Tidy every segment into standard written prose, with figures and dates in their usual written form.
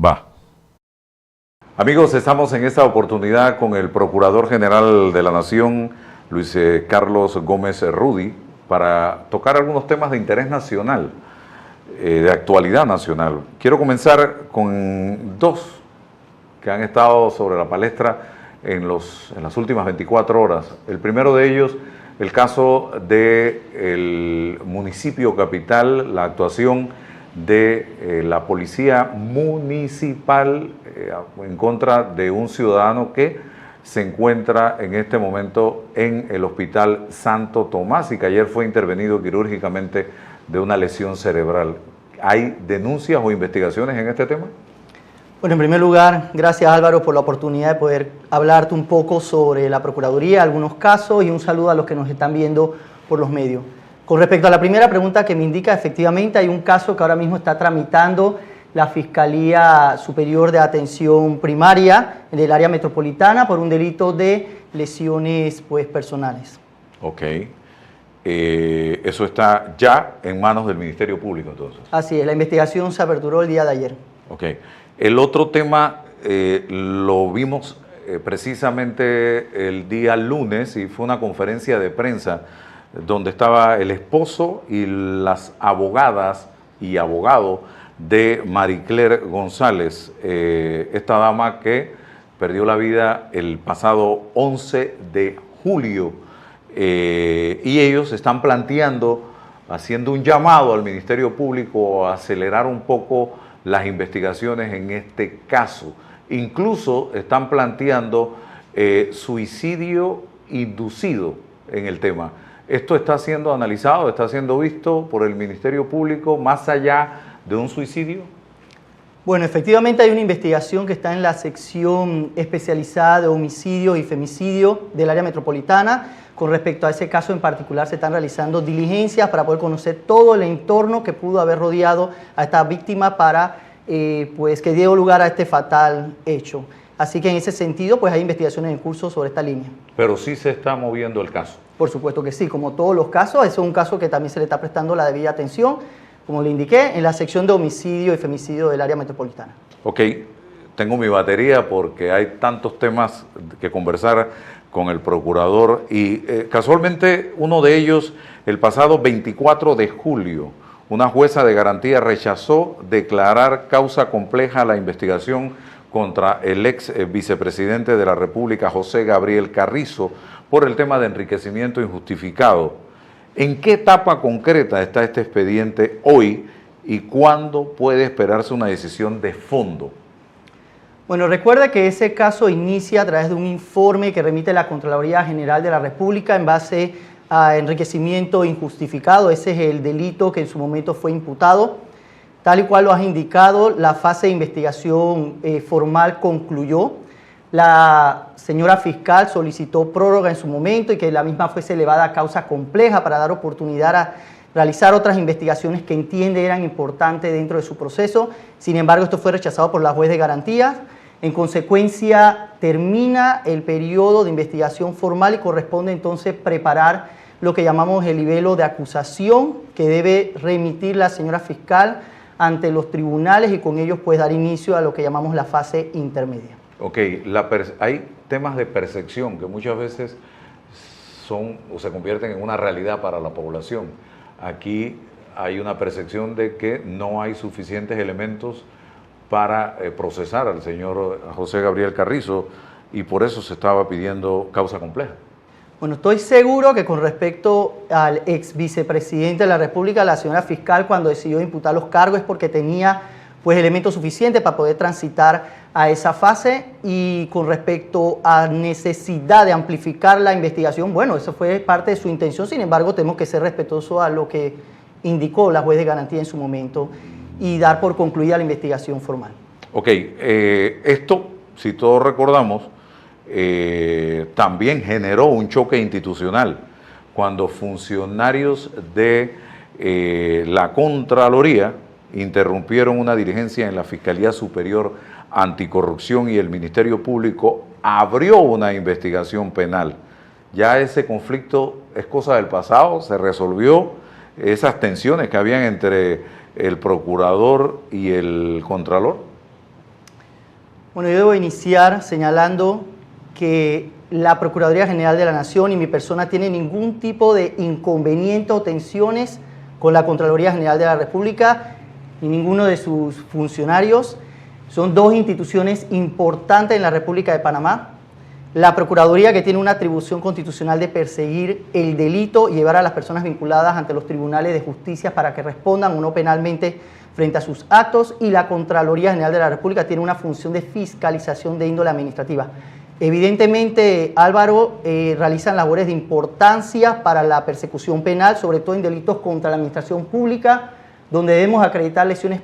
Va. Amigos, estamos en esta oportunidad con el Procurador General de la Nación, Luis Carlos Gómez Rudy, para tocar algunos temas de interés nacional, de actualidad nacional. Quiero comenzar con dos que han estado sobre la palestra en las últimas 24 horas. El primero de ellos, el caso del municipio capital, la actuación de la policía municipal en contra de un ciudadano que se encuentra en este momento en el Hospital Santo Tomás y que ayer fue intervenido quirúrgicamente de una lesión cerebral. ¿Hay denuncias o investigaciones en este tema? Bueno, en primer lugar, gracias Álvaro por la oportunidad de poder hablarte un poco sobre la Procuraduría, algunos casos, y un saludo a los que nos están viendo por los medios. Con respecto a la primera pregunta que me indica, efectivamente hay un caso que ahora mismo está tramitando la Fiscalía Superior de Atención Primaria del área metropolitana por un delito de lesiones personales. Ok. Eso está ya en manos del Ministerio Público, entonces. Así es, la investigación se aperturó el día de ayer. Ok. El otro tema lo vimos precisamente el día lunes y fue una conferencia de prensa donde estaba el esposo y las abogadas y abogado de Maricler González, esta dama que perdió la vida el pasado 11 de julio. Y ellos están planteando, haciendo un llamado al Ministerio Público a acelerar un poco las investigaciones en este caso. Incluso están planteando suicidio inducido en el tema. Esto está siendo analizado, está siendo visto por el Ministerio Público más allá de un suicidio. Bueno, efectivamente hay una investigación que está en la sección especializada de homicidio y femicidio del área metropolitana. Con respecto a ese caso en particular se están realizando diligencias para poder conocer todo el entorno que pudo haber rodeado a esta víctima para que dio lugar a este fatal hecho. Así que en ese sentido hay investigaciones en curso sobre esta línea. Pero sí se está moviendo el caso. Por supuesto que sí, como todos los casos, ese es un caso que también se le está prestando la debida atención, como le indiqué, en la sección de homicidio y femicidio del área metropolitana. Ok, tengo mi batería porque hay tantos temas que conversar con el procurador y casualmente uno de ellos, el pasado 24 de julio, una jueza de garantía rechazó declarar causa compleja a la investigación contra el ex vicepresidente de la República, José Gabriel Carrizo, por el tema de enriquecimiento injustificado. ¿En qué etapa concreta está este expediente hoy y cuándo puede esperarse una decisión de fondo? Bueno, recuerda que ese caso inicia a través de un informe que remite la Contraloría General de la República en base a enriquecimiento injustificado. Ese es el delito que en su momento fue imputado. Tal y cual lo has indicado, la fase de investigación formal concluyó. La señora fiscal solicitó prórroga en su momento y que la misma fuese elevada a causa compleja para dar oportunidad a realizar otras investigaciones que entiende eran importantes dentro de su proceso. Sin embargo, esto fue rechazado por la juez de garantías. En consecuencia, termina el periodo de investigación formal y corresponde entonces preparar lo que llamamos el libelo de acusación que debe remitir la señora fiscal ante los tribunales y con ellos dar inicio a lo que llamamos la fase intermedia. Ok, hay temas de percepción que muchas veces son o se convierten en una realidad para la población. Aquí hay una percepción de que no hay suficientes elementos para procesar al señor José Gabriel Carrizo y por eso se estaba pidiendo causa compleja. Bueno, estoy seguro que con respecto al ex vicepresidente de la República, la señora fiscal, cuando decidió imputar los cargos es porque tenía elementos suficientes para poder transitar a esa fase, y con respecto a necesidad de amplificar la investigación, bueno, eso fue parte de su intención. Sin embargo, tenemos que ser respetuosos a lo que indicó la juez de garantía en su momento y dar por concluida la investigación formal. Ok, esto, si todos recordamos, también generó un choque institucional cuando funcionarios de la Contraloría interrumpieron una diligencia en la Fiscalía Superior Anticorrupción y el Ministerio Público abrió una investigación penal. Ya ese conflicto es cosa del pasado, se resolvió, esas tensiones que habían entre el procurador y el contralor. Bueno, yo debo iniciar señalando que la Procuraduría General de la Nación y mi persona tienen ningún tipo de inconveniente o tensiones con la Contraloría General de la República ni ninguno de sus funcionarios. Son dos instituciones importantes en la República de Panamá. La Procuraduría, que tiene una atribución constitucional de perseguir el delito y llevar a las personas vinculadas ante los tribunales de justicia para que respondan o no penalmente frente a sus actos, y la Contraloría General de la República tiene una función de fiscalización de índole administrativa. Evidentemente, Álvaro, realizan labores de importancia para la persecución penal, sobre todo en delitos contra la administración pública, donde debemos acreditar lesiones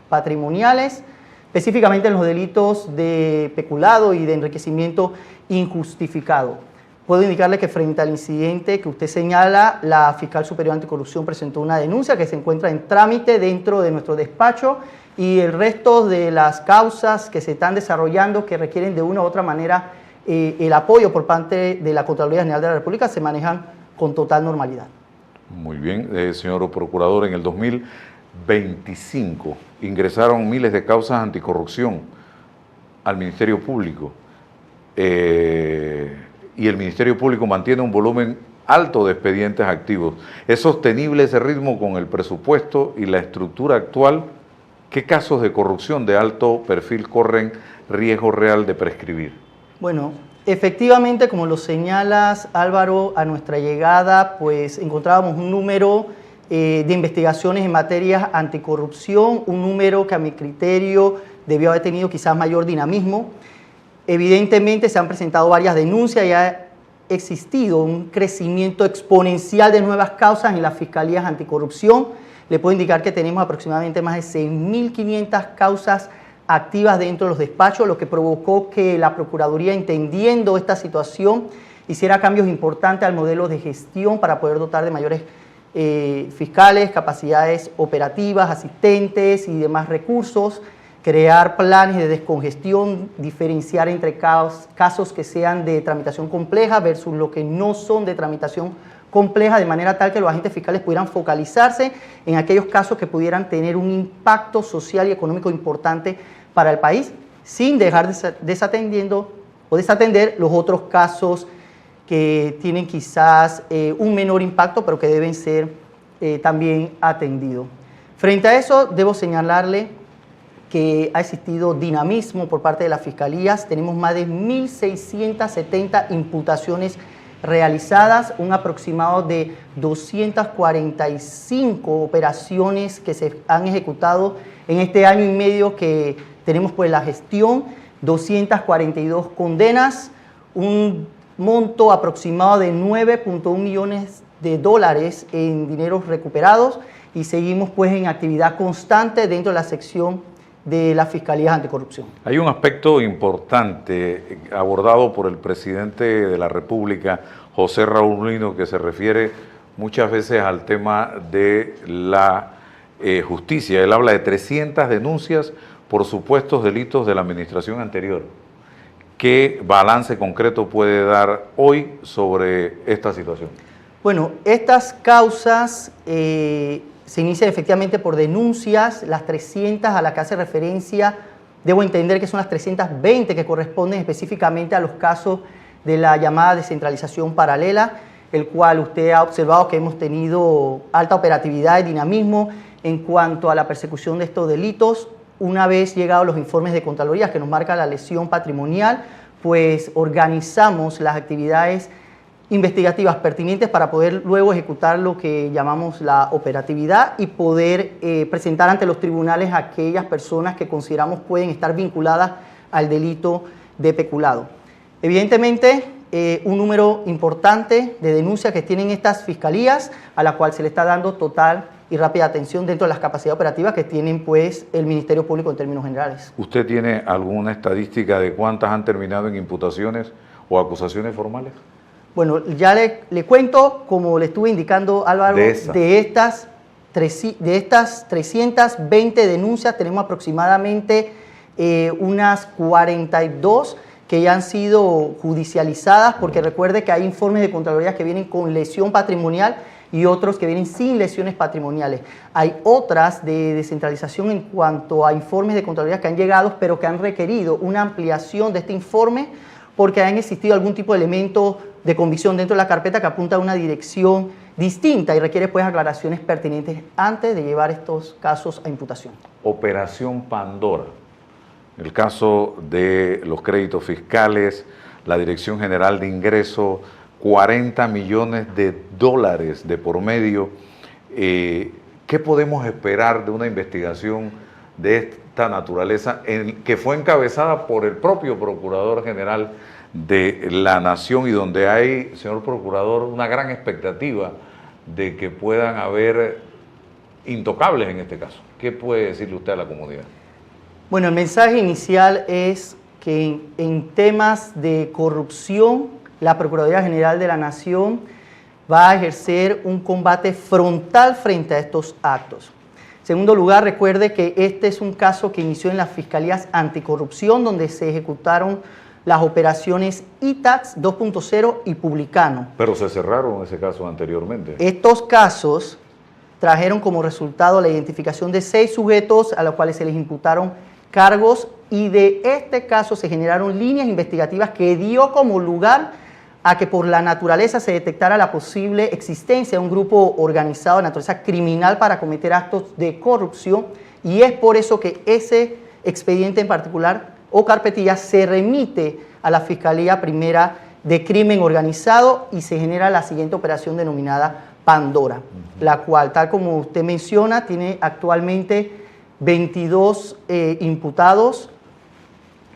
patrimoniales, específicamente en los delitos de peculado y de enriquecimiento injustificado. Puedo indicarle que frente al incidente que usted señala, la Fiscal Superior Anticorrupción presentó una denuncia que se encuentra en trámite dentro de nuestro despacho, y el resto de las causas que se están desarrollando que requieren de una u otra manera el apoyo por parte de la Contraloría General de la República se manejan con total normalidad. Muy bien, señor Procurador, en el 2025 ingresaron miles de causas anticorrupción al Ministerio Público, y el Ministerio Público mantiene un volumen alto de expedientes activos. ¿Es sostenible ese ritmo con el presupuesto y la estructura actual? ¿Qué casos de corrupción de alto perfil corren riesgo real de prescribir? Bueno, efectivamente, como lo señalas, Álvaro, a nuestra llegada, pues encontrábamos un número de investigaciones en materias anticorrupción, un número que a mi criterio debió haber tenido quizás mayor dinamismo. Evidentemente se han presentado varias denuncias y ha existido un crecimiento exponencial de nuevas causas en las fiscalías anticorrupción. Le puedo indicar que tenemos aproximadamente más de 6.500 causas activas dentro de los despachos, lo que provocó que la Procuraduría, entendiendo esta situación, hiciera cambios importantes al modelo de gestión para poder dotar de mayores fiscales, capacidades operativas, asistentes y demás recursos, crear planes de descongestión, diferenciar entre casos que sean de tramitación compleja versus lo que no son de tramitación compleja, de manera tal que los agentes fiscales pudieran focalizarse en aquellos casos que pudieran tener un impacto social y económico importante para el país, sin dejar desatender los otros casos que tienen quizás un menor impacto, pero que deben ser también atendidos. Frente a eso, debo señalarle que ha existido dinamismo por parte de las fiscalías. Tenemos más de 1.670 imputaciones realizadas, un aproximado de 245 operaciones que se han ejecutado en este año y medio que tenemos pues la gestión, 242 condenas, un monto aproximado de 9.1 millones de dólares en dineros recuperados, y seguimos pues en actividad constante dentro de la sección de las Fiscalías Anticorrupción. Hay un aspecto importante abordado por el presidente de la República, José Raúl Mulino, que se refiere muchas veces al tema de la justicia. Él habla de 300 denuncias por supuestos delitos de la administración anterior. ¿Qué balance concreto puede dar hoy sobre esta situación? Bueno, estas causas se inicia efectivamente por denuncias, las 300 a las que hace referencia, debo entender que son las 320 que corresponden específicamente a los casos de la llamada descentralización paralela, el cual usted ha observado que hemos tenido alta operatividad y dinamismo en cuanto a la persecución de estos delitos. Una vez llegados los informes de Contraloría que nos marca la lesión patrimonial, pues organizamos las actividades investigativas pertinentes para poder luego ejecutar lo que llamamos la operatividad y poder presentar ante los tribunales a aquellas personas que consideramos pueden estar vinculadas al delito de peculado. Evidentemente, un número importante de denuncias que tienen estas fiscalías, a la cual se le está dando total y rápida atención dentro de las capacidades operativas que tienen pues el Ministerio Público en términos generales. ¿Usted tiene alguna estadística de cuántas han terminado en imputaciones o acusaciones formales? Bueno, ya le cuento, como le estuve indicando, Álvaro, de estas 320 denuncias tenemos aproximadamente unas 42 que ya han sido judicializadas, porque recuerde que hay informes de Contraloría que vienen con lesión patrimonial y otros que vienen sin lesiones patrimoniales. Hay otras de descentralización en cuanto a informes de Contraloría que han llegado, pero que han requerido una ampliación de este informe porque han existido algún tipo de elemento de convicción dentro de la carpeta que apunta a una dirección distinta y requiere pues aclaraciones pertinentes antes de llevar estos casos a imputación. Operación Pandora, el caso de los créditos fiscales, la Dirección General de Ingresos, 40 millones de dólares de por medio. ¿Qué podemos esperar de una investigación de esta naturaleza que fue encabezada por el propio Procurador General de la Nación y donde hay, señor Procurador, una gran expectativa de que puedan haber intocables en este caso? ¿Qué puede decirle usted a la comunidad? Bueno, el mensaje inicial es que en temas de corrupción, la Procuraduría General de la Nación va a ejercer un combate frontal frente a estos actos. En segundo lugar, recuerde que este es un caso que inició en las Fiscalías Anticorrupción, donde se ejecutaron las operaciones ITAX 2.0 y Publicano. Pero se cerraron ese caso anteriormente. Estos casos trajeron como resultado la identificación de 6 sujetos a los cuales se les imputaron cargos y de este caso se generaron líneas investigativas que dio como lugar a que por la naturaleza se detectara la posible existencia de un grupo organizado de naturaleza criminal para cometer actos de corrupción y es por eso que ese expediente en particular o carpetilla se remite a la Fiscalía Primera de Crimen Organizado y se genera la siguiente operación denominada Pandora, la cual, tal como usted menciona, tiene actualmente 22 imputados,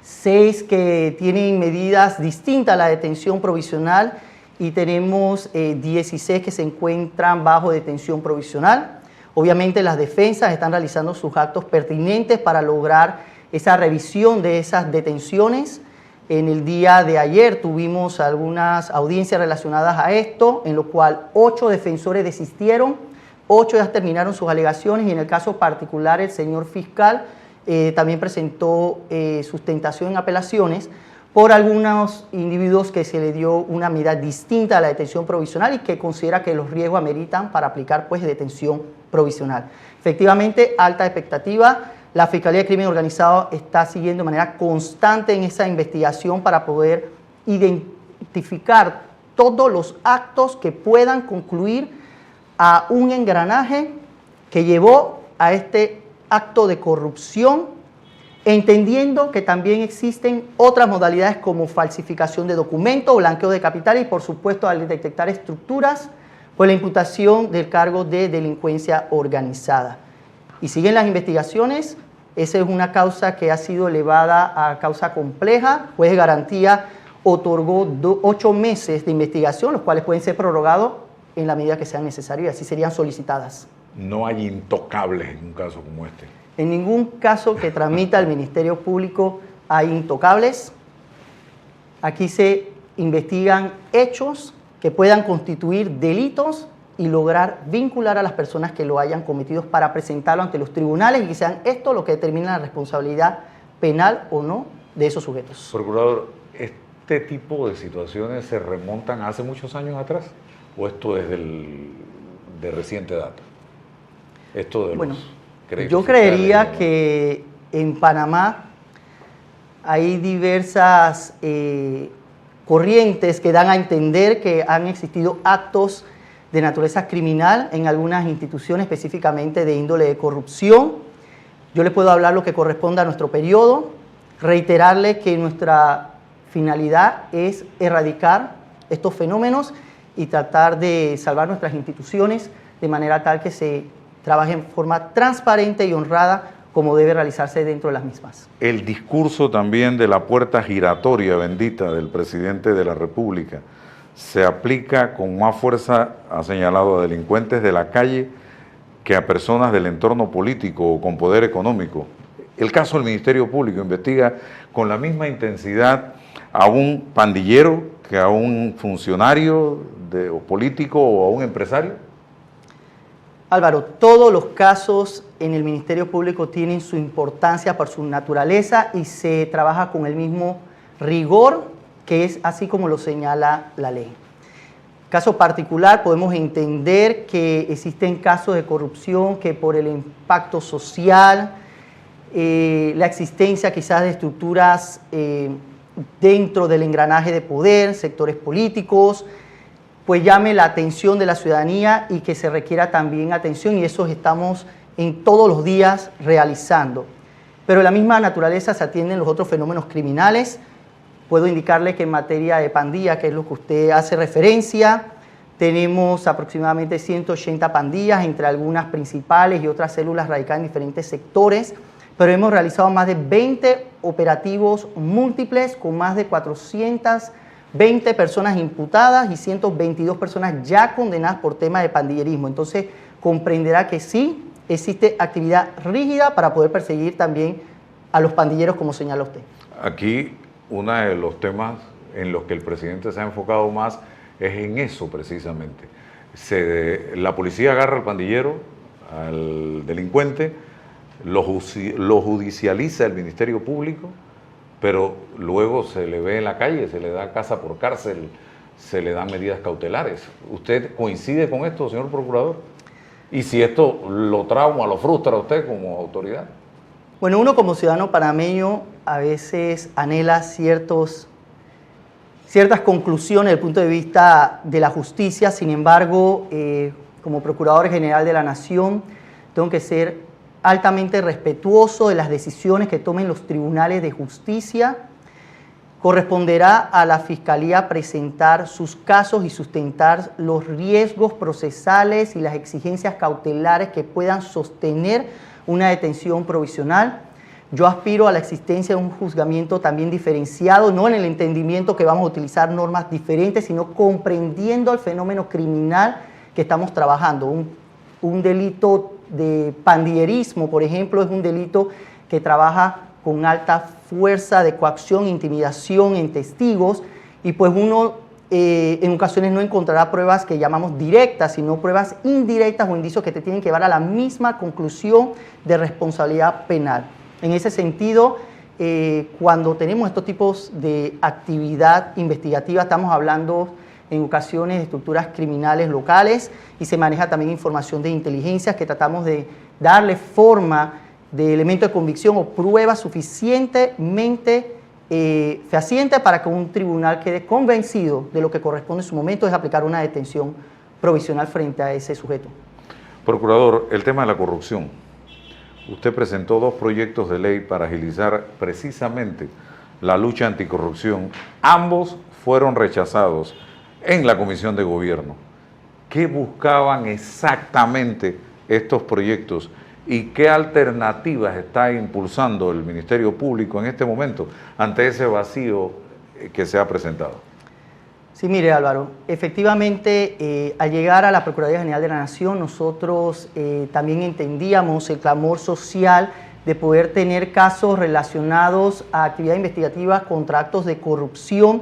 6 que tienen medidas distintas a la detención provisional y tenemos 16 que se encuentran bajo detención provisional. Obviamente las defensas están realizando sus actos pertinentes para lograr esa revisión de esas detenciones. En el día de ayer tuvimos algunas audiencias relacionadas a esto, en lo cual 8 defensores desistieron, 8 ya terminaron sus alegaciones y en el caso particular el señor fiscal también presentó sustentación en apelaciones por algunos individuos que se le dio una medida distinta a la detención provisional y que considera que los riesgos ameritan para aplicar pues detención provisional. Efectivamente, alta expectativa. La Fiscalía de Crimen Organizado está siguiendo de manera constante en esa investigación para poder identificar todos los actos que puedan concluir a un engranaje que llevó a este acto de corrupción, entendiendo que también existen otras modalidades como falsificación de documentos, blanqueo de capital y por supuesto al detectar estructuras, pues la imputación del cargo de delincuencia organizada. Y siguen las investigaciones. Esa es una causa que ha sido elevada a causa compleja. Juez de garantía otorgó 8 meses de investigación, los cuales pueden ser prorrogados en la medida que sean necesarios y así serían solicitadas. No hay intocables en un caso como este. En ningún caso que tramita el Ministerio Público hay intocables. Aquí se investigan hechos que puedan constituir delitos y lograr vincular a las personas que lo hayan cometido para presentarlo ante los tribunales y que sean esto lo que determina la responsabilidad penal o no de esos sujetos. Procurador, ¿este tipo de situaciones se remontan hace muchos años atrás o esto es de reciente data? Esto de bueno, los créditos yo creería fiscales, que en Panamá hay diversas corrientes que dan a entender que han existido actos de naturaleza criminal en algunas instituciones, específicamente de índole de corrupción. Yo les puedo hablar lo que corresponde a nuestro periodo, reiterarle que nuestra finalidad es erradicar estos fenómenos y tratar de salvar nuestras instituciones de manera tal que se trabaje en forma transparente y honrada como debe realizarse dentro de las mismas. El discurso también de la puerta giratoria bendita del presidente de la República se aplica con más fuerza, ha señalado, a delincuentes de la calle que a personas del entorno político o con poder económico. El caso del Ministerio Público investiga con la misma intensidad a un pandillero que a un funcionario o político o a un empresario. Álvaro, todos los casos en el Ministerio Público tienen su importancia por su naturaleza y se trabaja con el mismo rigor que es así como lo señala la ley. Caso particular, podemos entender que existen casos de corrupción que por el impacto social, la existencia quizás de estructuras dentro del engranaje de poder, sectores políticos, pues llame la atención de la ciudadanía y que se requiera también atención, y eso estamos en todos los días realizando. Pero de la misma naturaleza se atienden los otros fenómenos criminales. Puedo indicarle que en materia de pandilla, que es lo que usted hace referencia, tenemos aproximadamente 180 pandillas, entre algunas principales y otras células radicadas en diferentes sectores, pero hemos realizado más de 20 operativos múltiples con más de 420 personas imputadas y 122 personas ya condenadas por tema de pandillerismo. Entonces, comprenderá que sí existe actividad rígida para poder perseguir también a los pandilleros, como señala usted. Aquí, uno de los temas en los que el presidente se ha enfocado más es en eso precisamente. La policía agarra al pandillero, al delincuente, lo judicializa el Ministerio Público, pero luego se le ve en la calle, se le da casa por cárcel, se le dan medidas cautelares. ¿Usted coincide con esto, señor procurador? Y si esto lo trauma, lo frustra a usted como autoridad. Bueno, uno como ciudadano panameño a veces anhela ciertas conclusiones desde el punto de vista de la justicia. Sin embargo, como Procurador General de la Nación, tengo que ser altamente respetuoso de las decisiones que tomen los tribunales de justicia. Corresponderá a la Fiscalía presentar sus casos y sustentar los riesgos procesales y las exigencias cautelares que puedan sostener una detención provisional. Yo aspiro a la existencia de un juzgamiento también diferenciado, no en el entendimiento que vamos a utilizar normas diferentes, sino comprendiendo el fenómeno criminal que estamos trabajando. Un delito de pandillerismo, por ejemplo, es un delito que trabaja con alta fuerza de coacción, intimidación en testigos, y pues uno en ocasiones no encontrará pruebas que llamamos directas, sino pruebas indirectas o indicios que te tienen que llevar a la misma conclusión de responsabilidad penal. En ese sentido, cuando tenemos estos tipos de actividad investigativa, estamos hablando en ocasiones de estructuras criminales locales y se maneja también información de inteligencia que tratamos de darle forma de elemento de convicción o prueba suficientemente fehaciente para que un tribunal quede convencido de lo que corresponde en su momento es aplicar una detención provisional frente a ese sujeto. Procurador, el tema de la corrupción. Usted presentó 2 proyectos de ley para agilizar precisamente la lucha anticorrupción. Ambos fueron rechazados en la Comisión de Gobierno. ¿Qué buscaban exactamente estos proyectos y qué alternativas está impulsando el Ministerio Público en este momento ante ese vacío que se ha presentado? Sí, mire Álvaro, efectivamente al llegar a la Procuraduría General de la Nación nosotros también entendíamos el clamor social de poder tener casos relacionados a actividad investigativa contra actos de corrupción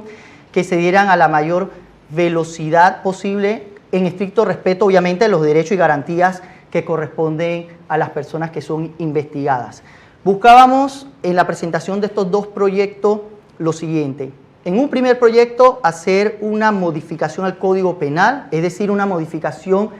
que se dieran a la mayor velocidad posible en estricto respeto obviamente de los derechos y garantías que corresponden a las personas que son investigadas. Buscábamos en la presentación de estos 2 proyectos lo siguiente. En un primer proyecto, hacer una modificación al Código Penal, es decir, una modificación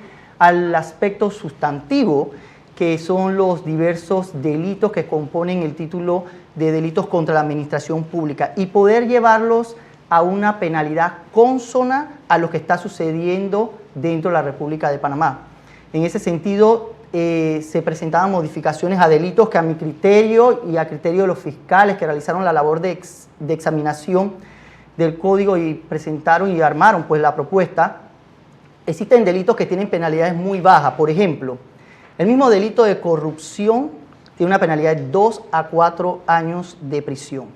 al aspecto sustantivo, que son los diversos delitos que componen el título de delitos contra la administración pública, y poder llevarlos a una penalidad consona a lo que está sucediendo dentro de la República de Panamá. En ese sentido, se presentaban modificaciones a delitos que a mi criterio y a criterio de los fiscales que realizaron la labor de examinación del código y presentaron y armaron pues la propuesta, existen delitos que tienen penalidades muy bajas. Por ejemplo, el mismo delito de corrupción tiene una penalidad de 2 a 4 años de prisión.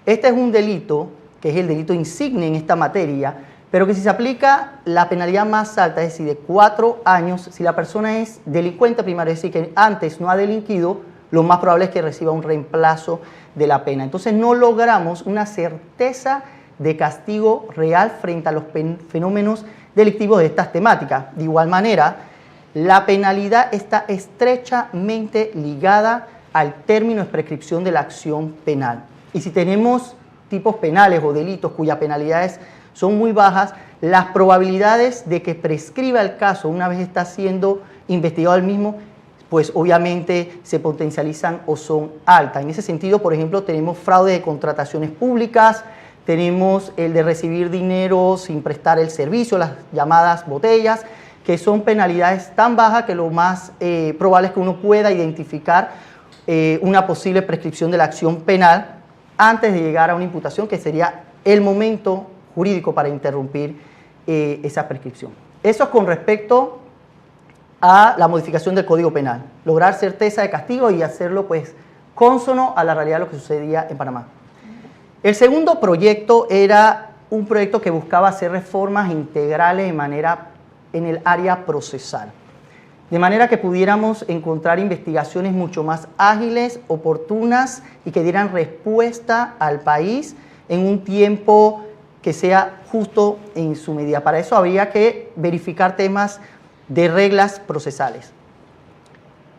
Este es un delito que es el delito insigne en esta materia, pero que si se aplica la penalidad más alta, es decir, de 4 años, si la persona es delincuente primario, es decir, que antes no ha delinquido, lo más probable es que reciba un reemplazo de la pena. Entonces no logramos una certeza de castigo real frente a los fenómenos delictivos de estas temáticas. De igual manera, la penalidad está estrechamente ligada al término de prescripción de la acción penal. Y si tenemos tipos penales o delitos cuyas penalidades son muy bajas, las probabilidades de que prescriba el caso una vez está siendo investigado el mismo, pues obviamente se potencializan o son altas. En ese sentido, por ejemplo, tenemos fraude de contrataciones públicas, tenemos el de recibir dinero sin prestar el servicio, las llamadas botellas, que son penalidades tan bajas que lo más probable es que uno pueda identificar una posible prescripción de la acción penal antes de llegar a una imputación, que sería el momento jurídico para interrumpir esa prescripción. Eso es con respecto a la modificación del Código Penal, lograr certeza de castigo y hacerlo pues cónsono a la realidad de lo que sucedía en Panamá. El segundo proyecto era un proyecto que buscaba hacer reformas integrales en el área procesal, de manera que pudiéramos encontrar investigaciones mucho más ágiles, oportunas y que dieran respuesta al país en un tiempo que sea justo en su medida. Para eso habría que verificar temas de reglas procesales.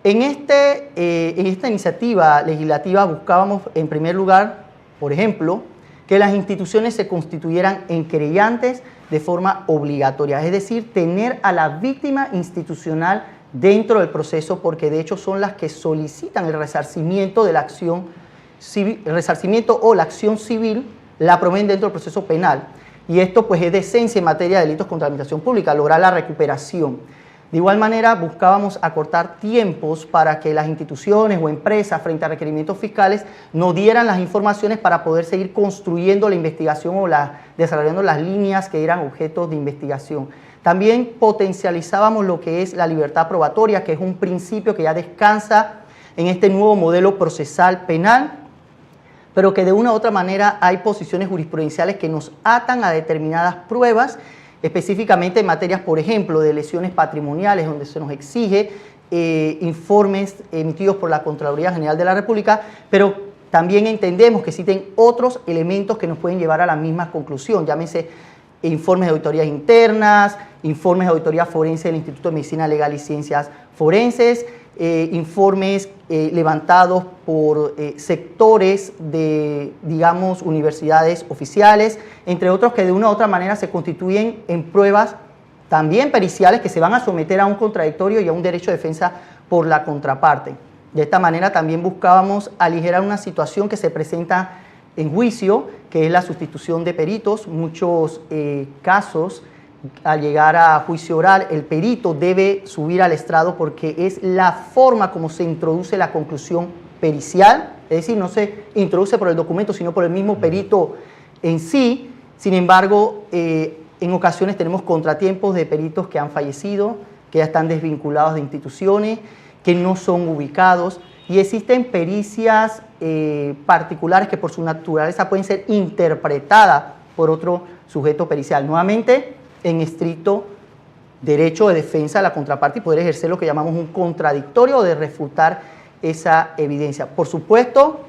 En esta iniciativa legislativa buscábamos, en primer lugar, por ejemplo, que las instituciones se constituyeran en querellantes de forma obligatoria, es decir, tener a la víctima institucional dentro del proceso, porque de hecho son las que solicitan el resarcimiento de la acción civil, el resarcimiento o la acción civil la promueven dentro del proceso penal. Y esto pues es de esencia en materia de delitos contra la administración pública, lograr la recuperación. De igual manera buscábamos acortar tiempos para que las instituciones o empresas frente a requerimientos fiscales nos dieran las informaciones para poder seguir construyendo la investigación o desarrollando las líneas que eran objetos de investigación. También potencializábamos lo que es la libertad probatoria, que es un principio que ya descansa en este nuevo modelo procesal penal, pero que de una u otra manera hay posiciones jurisprudenciales que nos atan a determinadas pruebas, específicamente en materias, por ejemplo, de lesiones patrimoniales, donde se nos exige informes emitidos por la Contraloría General de la República, pero también entendemos que existen otros elementos que nos pueden llevar a la misma conclusión, llámese informes de auditorías internas, informes de auditoría forense del Instituto de Medicina Legal y Ciencias Forenses, informes levantados por sectores de, digamos, universidades oficiales, entre otros que de una u otra manera se constituyen en pruebas también periciales que se van a someter a un contradictorio y a un derecho de defensa por la contraparte. De esta manera también buscábamos aligerar una situación que se presenta en juicio, que es la sustitución de peritos. Muchos casos, al llegar a juicio oral, el perito debe subir al estrado porque es la forma como se introduce la conclusión pericial, es decir, no se introduce por el documento, sino por el mismo perito en sí. Sin embargo, en ocasiones tenemos contratiempos de peritos que han fallecido, que ya están desvinculados de instituciones, que no son ubicados, y existen pericias particulares que por su naturaleza pueden ser interpretadas por otro sujeto pericial. Nuevamente, en estricto derecho de defensa de la contraparte y poder ejercer lo que llamamos un contradictorio o de refutar esa evidencia. Por supuesto,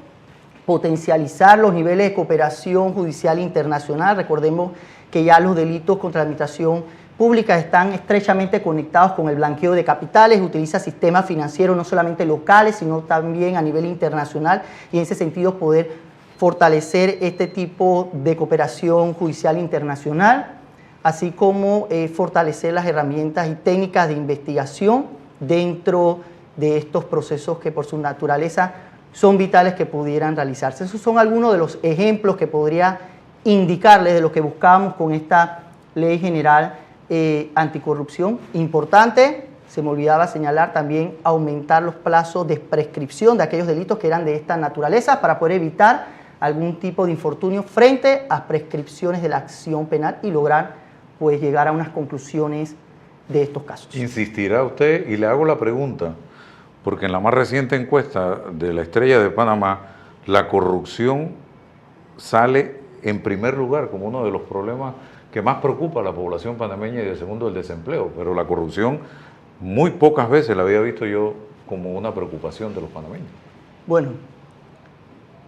potencializar los niveles de cooperación judicial internacional. Recordemos que ya los delitos contra la administración pública están estrechamente conectados con el blanqueo de capitales, utiliza sistemas financieros no solamente locales, sino también a nivel internacional, y en ese sentido poder fortalecer este tipo de cooperación judicial internacional, así como fortalecer las herramientas y técnicas de investigación dentro de estos procesos que por su naturaleza son vitales que pudieran realizarse. Esos son algunos de los ejemplos que podría indicarles de lo que buscábamos con esta ley general anticorrupción. Importante, se me olvidaba señalar también, aumentar los plazos de prescripción de aquellos delitos que eran de esta naturaleza para poder evitar algún tipo de infortunio frente a prescripciones de la acción penal y lograr pues llegar a unas conclusiones de estos casos. Insistirá usted, y le hago la pregunta, porque en la más reciente encuesta de la Estrella de Panamá, la corrupción sale en primer lugar como uno de los problemas que más preocupa a la población panameña, y de segundo el desempleo, pero la corrupción muy pocas veces la había visto yo como una preocupación de los panameños. Bueno,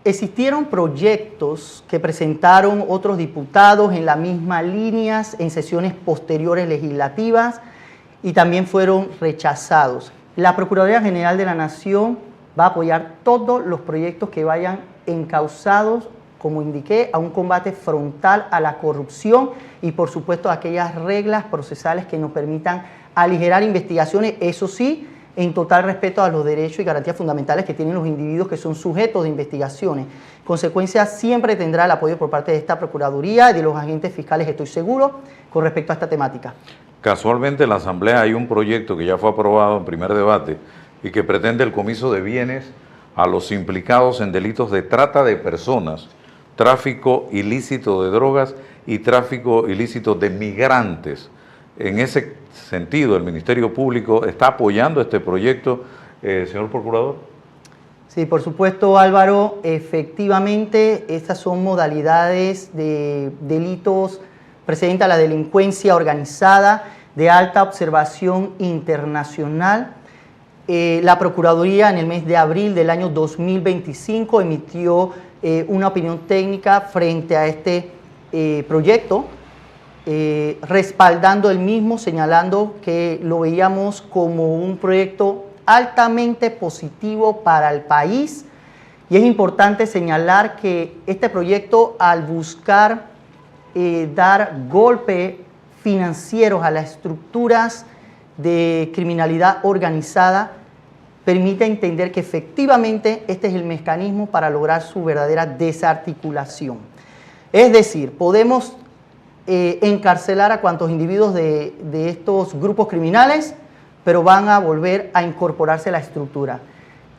existieron proyectos que presentaron otros diputados en la misma línea en sesiones posteriores legislativas y también fueron rechazados. La Procuraduría General de la Nación va a apoyar todos los proyectos que vayan encauzados como indiqué, a un combate frontal a la corrupción y, por supuesto, a aquellas reglas procesales que nos permitan aligerar investigaciones, eso sí, en total respeto a los derechos y garantías fundamentales que tienen los individuos que son sujetos de investigaciones. En consecuencia, siempre tendrá el apoyo por parte de esta Procuraduría y de los agentes fiscales, estoy seguro, con respecto a esta temática. Casualmente en la Asamblea hay un proyecto que ya fue aprobado en primer debate y que pretende el comiso de bienes a los implicados en delitos de trata de personas, tráfico ilícito de drogas y tráfico ilícito de migrantes. En ese sentido, el Ministerio Público está apoyando este proyecto, señor Procurador. Sí, por supuesto, Álvaro, efectivamente estas son modalidades de delitos precedentes a la delincuencia organizada de alta observación internacional. La Procuraduría en el mes de abril del año 2025 emitió una opinión técnica frente a este proyecto, respaldando el mismo, señalando que lo veíamos como un proyecto altamente positivo para el país. Y es importante señalar que este proyecto, al buscar dar golpes financieros a las estructuras de criminalidad organizada, permite entender que efectivamente este es el mecanismo para lograr su verdadera desarticulación. Es decir, podemos encarcelar a cuantos individuos de estos grupos criminales, pero van a volver a incorporarse a la estructura.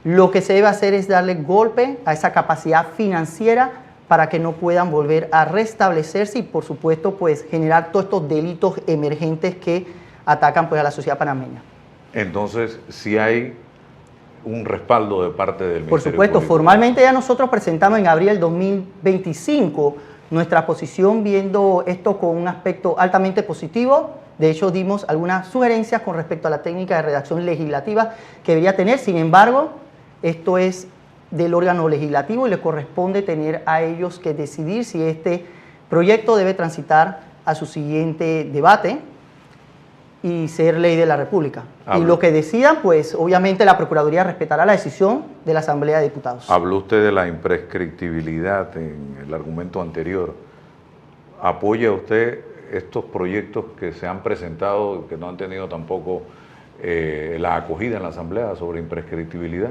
Lo que se debe hacer es darle golpe a esa capacidad financiera para que no puedan volver a restablecerse y, por supuesto, pues generar todos estos delitos emergentes que atacan pues a la sociedad panameña. Entonces, si hay un respaldo de parte del Ministerio Por supuesto, Público. Formalmente ya nosotros presentamos en abril del 2025 nuestra posición viendo esto con un aspecto altamente positivo. De hecho, dimos algunas sugerencias con respecto a la técnica de redacción legislativa que debería tener. Sin embargo, esto es del órgano legislativo y le corresponde tener a ellos que decidir si este proyecto debe transitar a su siguiente debate y ser ley de la República. Y lo que decidan, pues obviamente la Procuraduría respetará la decisión de la Asamblea de Diputados. Habló usted de la imprescriptibilidad en el argumento anterior. ¿Apoya usted estos proyectos que se han presentado y que no han tenido tampoco la acogida en la Asamblea sobre imprescriptibilidad?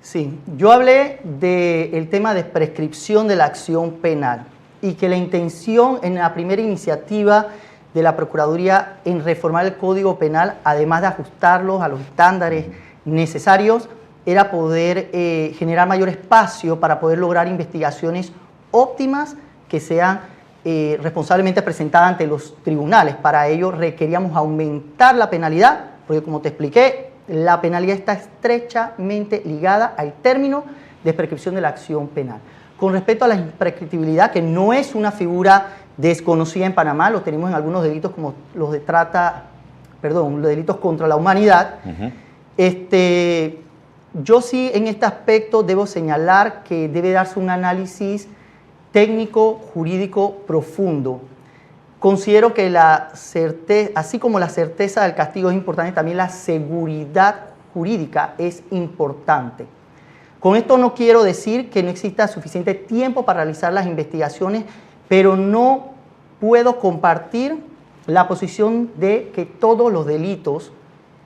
Sí, yo hablé del tema de prescripción de la acción penal y que la intención en la primera iniciativa de la Procuraduría en reformar el Código Penal, además de ajustarlos a los estándares necesarios, era poder generar mayor espacio para poder lograr investigaciones óptimas que sean responsablemente presentadas ante los tribunales. Para ello requeríamos aumentar la penalidad, porque como te expliqué, la penalidad está estrechamente ligada al término de prescripción de la acción penal. Con respecto a la imprescriptibilidad, que no es una figura desconocida en Panamá, lo tenemos en algunos delitos como los de los delitos contra la humanidad. Yo sí en este aspecto debo señalar que debe darse un análisis técnico, jurídico profundo. Considero que así como la certeza del castigo es importante, también la seguridad jurídica es importante. Con esto no quiero decir que no exista suficiente tiempo para realizar las investigaciones, pero no puedo compartir la posición de que todos los delitos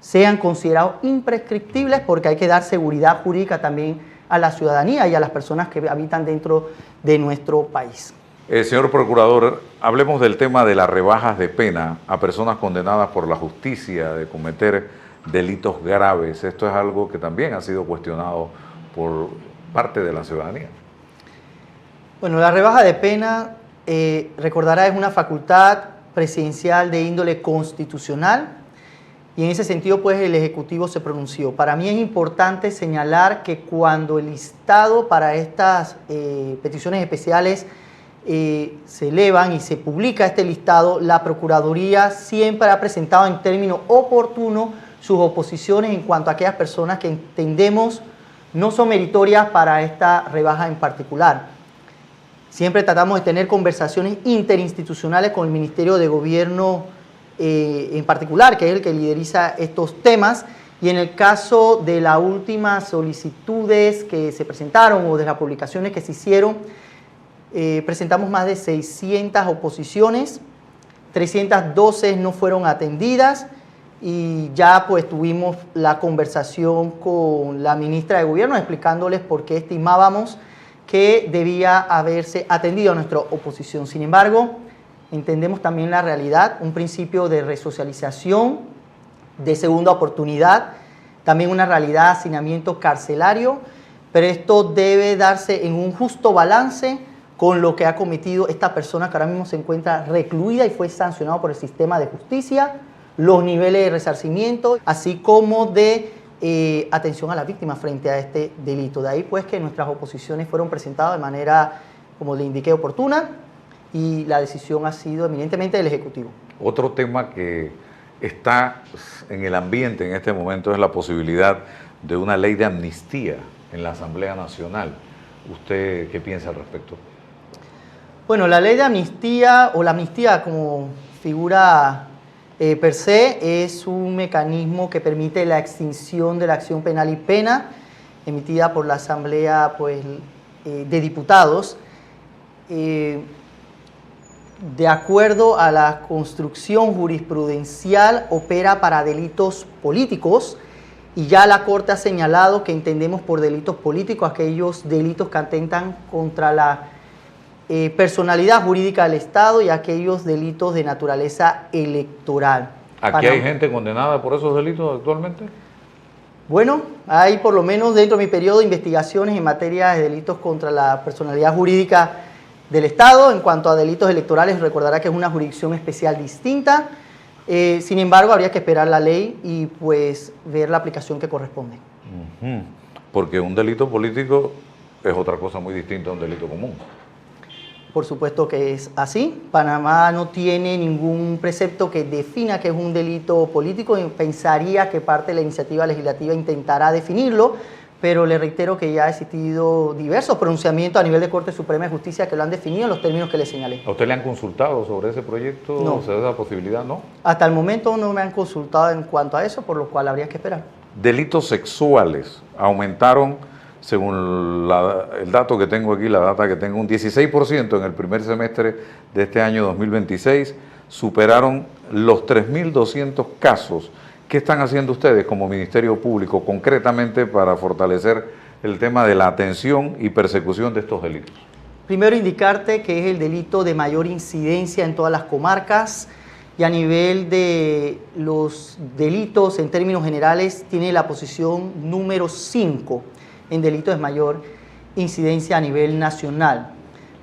sean considerados imprescriptibles, porque hay que dar seguridad jurídica también a la ciudadanía y a las personas que habitan dentro de nuestro país. Señor Procurador, hablemos del tema de las rebajas de pena a personas condenadas por la justicia de cometer delitos graves. Esto es algo que también ha sido cuestionado por parte de la ciudadanía. Bueno, la rebaja de pena, recordará, es una facultad presidencial de índole constitucional y en ese sentido pues el Ejecutivo se pronunció. Para mí es importante señalar que cuando el listado para estas peticiones especiales se elevan y se publica este listado, la Procuraduría siempre ha presentado en términos oportunos sus oposiciones en cuanto a aquellas personas que entendemos no son meritorias para esta rebaja en particular. Siempre tratamos de tener conversaciones interinstitucionales con el Ministerio de Gobierno en particular, que es el que lideriza estos temas, y en el caso de las últimas solicitudes que se presentaron o de las publicaciones que se hicieron, presentamos más de 600 oposiciones, 312 no fueron atendidas y ya pues tuvimos la conversación con la ministra de Gobierno explicándoles por qué estimábamos que debía haberse atendido a nuestra oposición. Sin embargo, entendemos también la realidad, un principio de resocialización, de segunda oportunidad, también una realidad de hacinamiento carcelario, pero esto debe darse en un justo balance con lo que ha cometido esta persona que ahora mismo se encuentra recluida y fue sancionado por el sistema de justicia, los niveles de resarcimiento, así como de atención a las víctimas frente a este delito. De ahí pues que nuestras oposiciones fueron presentadas de manera, como le indiqué, oportuna y la decisión ha sido eminentemente del Ejecutivo. Otro tema que está en el ambiente en este momento es la posibilidad de una ley de amnistía en la Asamblea Nacional. ¿Usted qué piensa al respecto? Bueno, la ley de amnistía o la amnistía como figura per se es un mecanismo que permite la extinción de la acción penal y pena emitida por la Asamblea pues, de Diputados. De acuerdo a la construcción jurisprudencial, opera para delitos políticos y ya la Corte ha señalado que entendemos por delitos políticos aquellos delitos que atentan contra la personalidad jurídica del Estado y aquellos delitos de naturaleza electoral. ¿Aquí hay gente condenada por esos delitos actualmente? Bueno, hay por lo menos dentro de mi periodo de investigaciones en materia de delitos contra la personalidad jurídica del Estado. En cuanto a delitos electorales, recordará que es una jurisdicción especial distinta. Sin embargo, habría que esperar la ley y pues ver la aplicación que corresponde. Porque un delito político es otra cosa muy distinta a un delito común. Por supuesto que es así. Panamá no tiene ningún precepto que defina que es un delito político. Pensaría que parte de la iniciativa legislativa intentará definirlo, pero le reitero que ya ha existido diversos pronunciamientos a nivel de Corte Suprema de Justicia que lo han definido en los términos que le señalé. ¿A usted le han consultado sobre ese proyecto? No. ¿Se da esa posibilidad? ¿No? Hasta el momento no me han consultado en cuanto a eso, por lo cual habría que esperar. Delitos sexuales aumentaron, según el dato que tengo aquí, la data que tengo, un 16% en el primer semestre de este año 2026, superaron los 3.200 casos. ¿Qué están haciendo ustedes como Ministerio Público concretamente para fortalecer el tema de la atención y persecución de estos delitos? Primero indicarte que es el delito de mayor incidencia en todas las comarcas y a nivel de los delitos en términos generales tiene la posición número 5 en delitos de mayor incidencia a nivel nacional.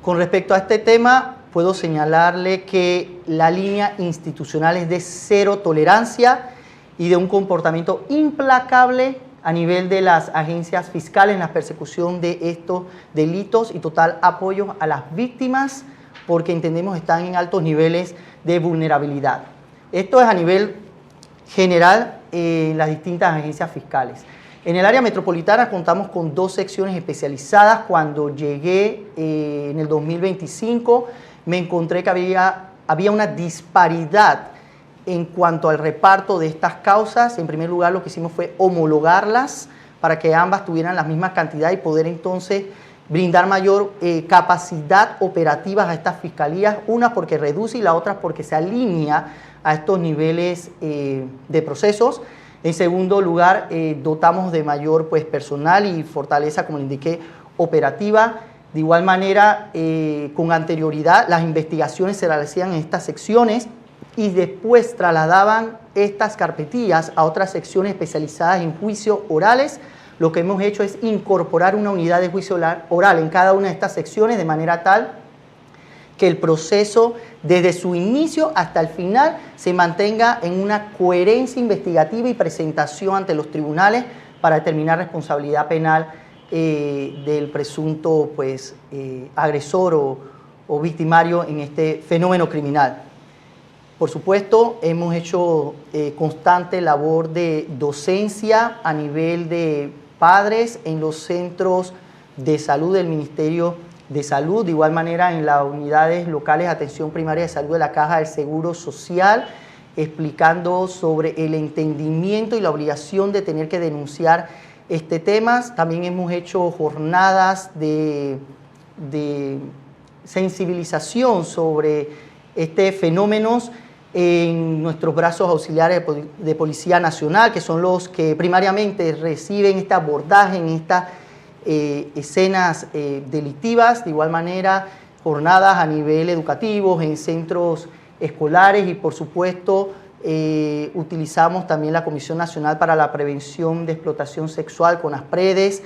Con respecto a este tema, puedo señalarle que la línea institucional es de cero tolerancia y de un comportamiento implacable a nivel de las agencias fiscales en la persecución de estos delitos y total apoyo a las víctimas porque entendemos están en altos niveles de vulnerabilidad. Esto es a nivel general en las distintas agencias fiscales. En el área metropolitana contamos con 2 secciones especializadas. Cuando llegué en el 2025 me encontré que había una disparidad en cuanto al reparto de estas causas. En primer lugar, lo que hicimos fue homologarlas para que ambas tuvieran la misma cantidad y poder entonces brindar mayor capacidad operativa a estas fiscalías, una porque reduce y la otra porque se alinea a estos niveles de procesos. En segundo lugar, dotamos de mayor pues, personal y fortaleza, como le indiqué, operativa. De igual manera, con anterioridad, las investigaciones se realizaban en estas secciones y después trasladaban estas carpetillas a otras secciones especializadas en juicios orales. Lo que hemos hecho es incorporar una unidad de juicio oral en cada una de estas secciones de manera tal que el proceso desde su inicio hasta el final se mantenga en una coherencia investigativa y presentación ante los tribunales para determinar responsabilidad penal del presunto pues, agresor o victimario en este fenómeno criminal. Por supuesto, hemos hecho constante labor de docencia a nivel de padres en los centros de salud del Ministerio de Salud, de igual manera en las unidades locales de atención primaria de salud de la Caja del Seguro Social, explicando sobre el entendimiento y la obligación de tener que denunciar este tema. También hemos hecho jornadas de sensibilización sobre este fenómeno en nuestros brazos auxiliares de Policía Nacional, que son los que primariamente reciben este abordaje en estas escenas delictivas. De igual manera, jornadas a nivel educativo, en centros escolares y, por supuesto, utilizamos también la Comisión Nacional para la Prevención de Explotación Sexual con las PREDES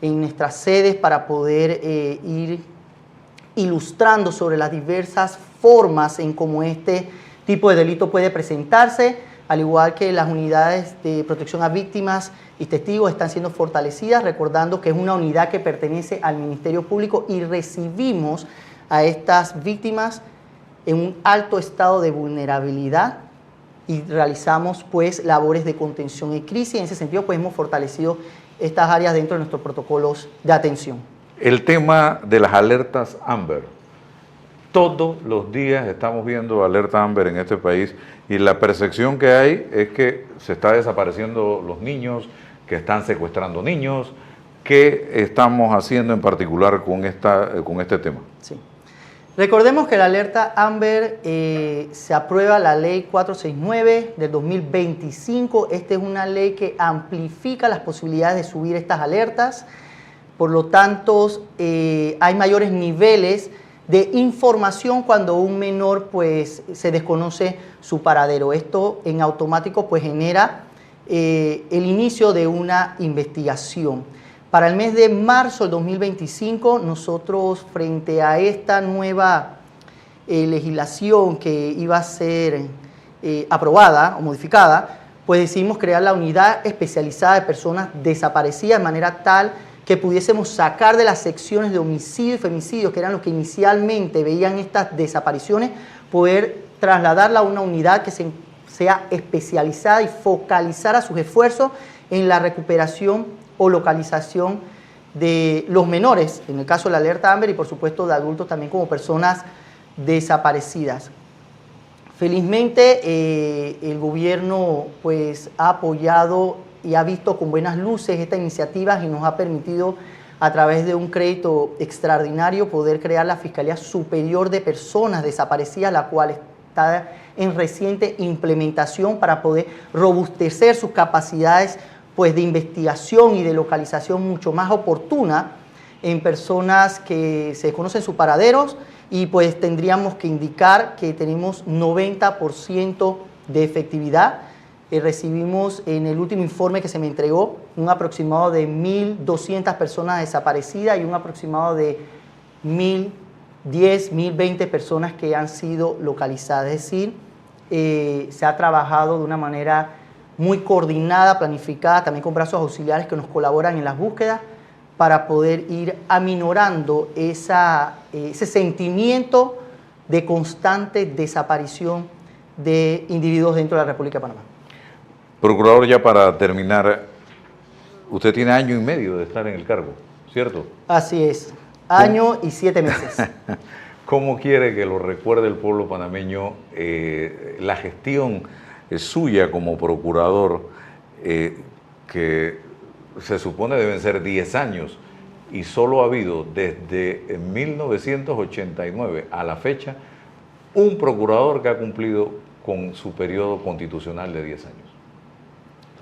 en nuestras sedes para poder ir ilustrando sobre las diversas formas en cómo este tipo de delito puede presentarse, al igual que las unidades de protección a víctimas y testigos están siendo fortalecidas, recordando que es una unidad que pertenece al Ministerio Público y recibimos a estas víctimas en un alto estado de vulnerabilidad y realizamos pues labores de contención y crisis. En ese sentido pues hemos fortalecido estas áreas dentro de nuestros protocolos de atención. El tema de las alertas Amber. Todos los días estamos viendo alerta Amber en este país y la percepción que hay es que se está desapareciendo los niños, que están secuestrando niños. ¿Qué estamos haciendo en particular con este tema? Sí. Recordemos que la alerta Amber se aprueba la ley 469 del 2025. Esta es una ley que amplifica las posibilidades de subir estas alertas. Por lo tanto, hay mayores niveles de información cuando un menor pues, se desconoce su paradero. Esto en automático pues, genera el inicio de una investigación. Para el mes de marzo del 2025, nosotros frente a esta nueva legislación que iba a ser aprobada o modificada, pues decidimos crear la unidad especializada de personas desaparecidas de manera tal que pudiésemos sacar de las secciones de homicidio y femicidio, que eran los que inicialmente veían estas desapariciones, poder trasladarla a una unidad que sea especializada y focalizara sus esfuerzos en la recuperación o localización de los menores, en el caso de la alerta Amber, y por supuesto de adultos también como personas desaparecidas. Felizmente el gobierno pues, ha apoyado y ha visto con buenas luces esta iniciativa y nos ha permitido a través de un crédito extraordinario poder crear la Fiscalía Superior de Personas Desaparecidas, la cual está en reciente implementación para poder robustecer sus capacidades pues, de investigación y de localización mucho más oportuna en personas que se desconocen sus paraderos y pues tendríamos que indicar que tenemos 90% de efectividad. Recibimos en el último informe que se me entregó un aproximado de 1.200 personas desaparecidas y un aproximado de 1.010, 1.020 personas que han sido localizadas. Es decir, se ha trabajado de una manera muy coordinada, planificada, también con brazos auxiliares que nos colaboran en las búsquedas para poder ir aminorando ese sentimiento de constante desaparición de individuos dentro de la República de Panamá. Procurador, ya para terminar, usted tiene 1 año y medio de estar en el cargo, ¿cierto? Así es, 1 año y 7 meses. ¿Cómo quiere que lo recuerde el pueblo panameño la gestión suya como procurador, que se supone deben ser 10 años, y solo ha habido desde 1989 a la fecha un procurador que ha cumplido con su periodo constitucional de 10 años?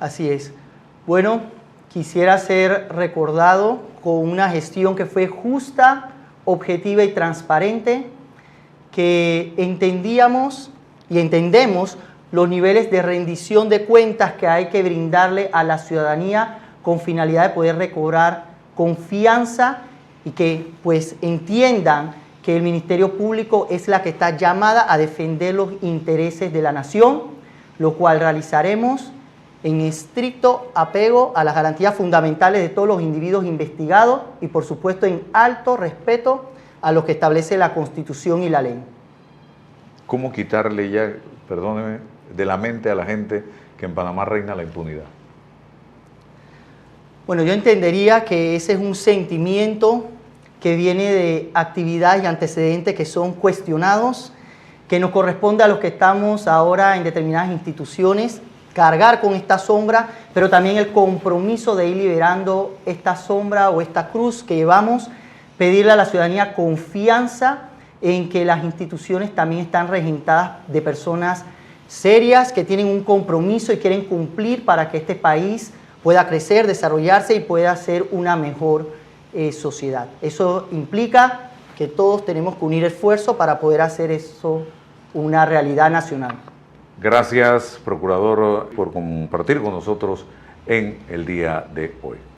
Así es. Bueno, quisiera ser recordado con una gestión que fue justa, objetiva y transparente, que entendíamos y entendemos los niveles de rendición de cuentas que hay que brindarle a la ciudadanía con finalidad de poder recobrar confianza y que pues entiendan que el Ministerio Público es la que está llamada a defender los intereses de la nación, lo cual realizaremos en estricto apego a las garantías fundamentales de todos los individuos investigados y por supuesto en alto respeto a lo que establece la Constitución y la ley. ¿Cómo quitarle ya, perdóneme, de la mente a la gente que en Panamá reina la impunidad? Bueno, yo entendería que ese es un sentimiento que viene de actividades y antecedentes que son cuestionados, que nos corresponde a los que estamos ahora en determinadas instituciones cargar con esta sombra, pero también el compromiso de ir liberando esta sombra o esta cruz que llevamos, pedirle a la ciudadanía confianza en que las instituciones también están regentadas de personas serias que tienen un compromiso y quieren cumplir para que este país pueda crecer, desarrollarse y pueda ser una mejor sociedad. Eso implica que todos tenemos que unir esfuerzos para poder hacer eso una realidad nacional. Gracias, procurador, por compartir con nosotros en el día de hoy.